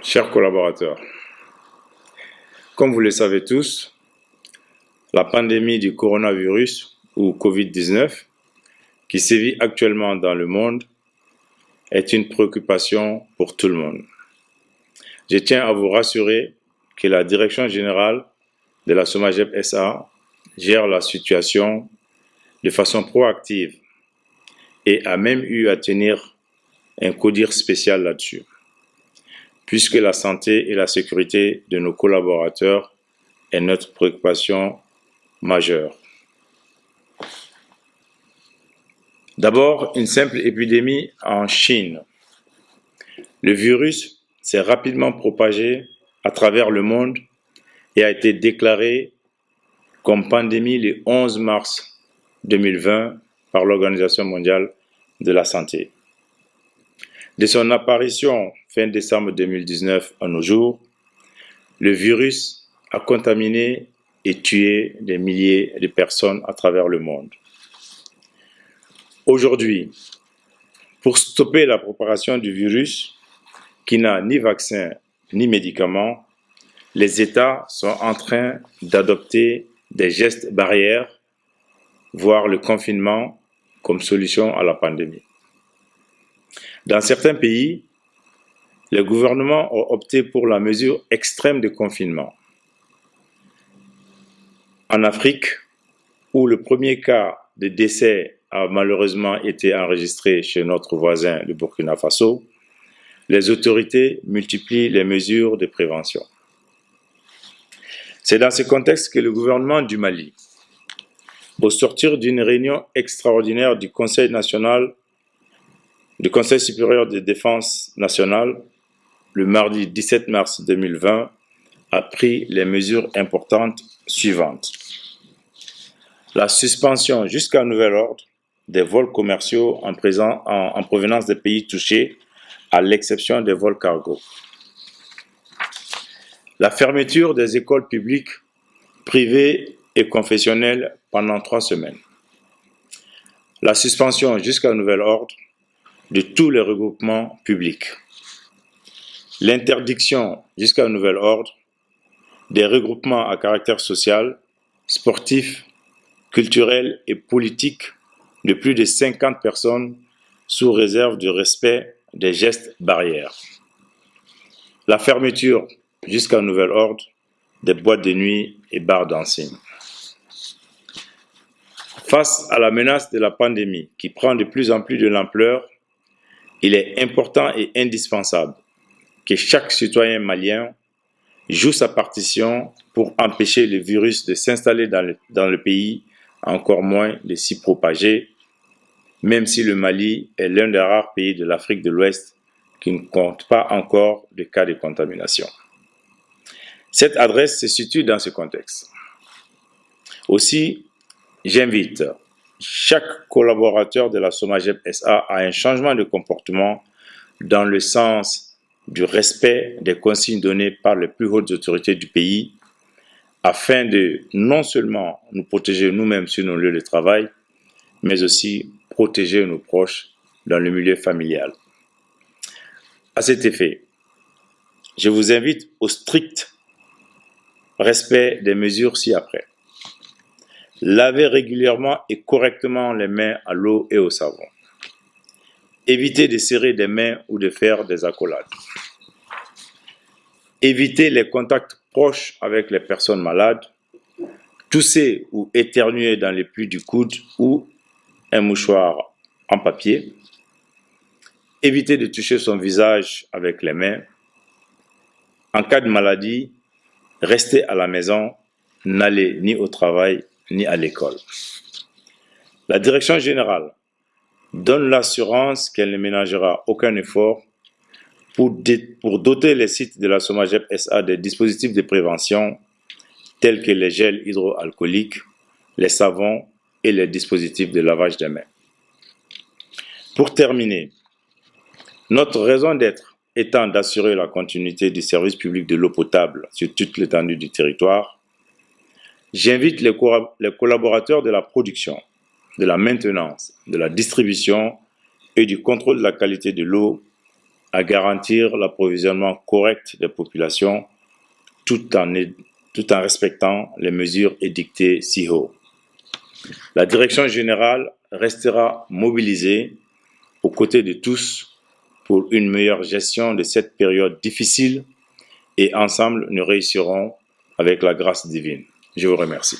Chers collaborateurs, comme vous le savez tous, la pandémie du coronavirus ou Covid-19 qui sévit actuellement dans le monde est une préoccupation pour tout le monde. Je tiens à vous rassurer que la Direction générale de la SOMAGEP SA gère la situation de façon proactive et a même eu à tenir un codir spécial là-dessus, puisque la santé et la sécurité de nos collaborateurs est notre préoccupation majeure. D'abord, une simple épidémie en Chine. Le virus s'est rapidement propagé à travers le monde et a été déclaré comme pandémie le 11 mars 2020 par l'Organisation mondiale de la santé. De son apparition fin décembre 2019 à nos jours, le virus a contaminé et tué des milliers de personnes à travers le monde. Aujourd'hui, pour stopper la propagation du virus, qui n'a ni vaccin ni médicaments, les États sont en train d'adopter des gestes barrières, voire le confinement comme solution à la pandémie. Dans certains pays, les gouvernements ont opté pour la mesure extrême de confinement. En Afrique, où le premier cas de décès a malheureusement été enregistré chez notre voisin, le Burkina Faso, les autorités multiplient les mesures de prévention. C'est dans ce contexte que le gouvernement du Mali, au sortir d'une réunion extraordinaire du Conseil supérieur de défense nationale, le mardi 17 mars 2020, a pris les mesures importantes suivantes. La suspension jusqu'à nouvel ordre des vols commerciaux en provenance des pays touchés, à l'exception des vols cargo. La fermeture des écoles publiques, privées et confessionnelles pendant 3 semaines. La suspension jusqu'à nouvel ordre de tous les regroupements publics. L'interdiction jusqu'à nouvel ordre des regroupements à caractère social, sportif, culturel et politique de plus de 50 personnes sous réserve du respect des gestes barrières. La fermeture jusqu'à nouvel ordre des boîtes de nuit et bars dancing. Face à la menace de la pandémie qui prend de plus en plus de l'ampleur, il est important et indispensable que chaque citoyen malien joue sa partition pour empêcher le virus de s'installer dans le pays, encore moins de s'y propager, même si le Mali est l'un des rares pays de l'Afrique de l'Ouest qui ne compte pas encore de cas de contamination. Cette adresse se situe dans ce contexte. Aussi, j'invite chaque collaborateur de la SOMAGEP SA à un changement de comportement dans le sens du respect des consignes données par les plus hautes autorités du pays afin de non seulement nous protéger nous-mêmes sur nos lieux de travail, mais aussi protéger nos proches dans le milieu familial. À cet effet, je vous invite au strict respect des mesures ci-après. Lavez régulièrement et correctement les mains à l'eau et au savon. Évitez de serrer des mains ou de faire des accolades. Évitez les contacts proches avec les personnes malades. Tousser ou éternuer dans les plis du coude ou un mouchoir en papier. Évitez de toucher son visage avec les mains. En cas de maladie, restez à la maison, n'allez ni au travail ni à l'école. La Direction générale donne l'assurance qu'elle ne ménagera aucun effort pour doter les sites de la SOMAGEP SA des dispositifs de prévention tels que les gels hydroalcooliques, les savons et les dispositifs de lavage des mains. Pour terminer, notre raison d'être étant d'assurer la continuité du service public de l'eau potable sur toute l'étendue du territoire, j'invite les collaborateurs de la production, de la maintenance, de la distribution et du contrôle de la qualité de l'eau à garantir l'approvisionnement correct des populations tout en respectant les mesures édictées ci-haut. La direction générale restera mobilisée aux côtés de tous pour une meilleure gestion de cette période difficile et ensemble nous réussirons avec la grâce divine. Je vous remercie.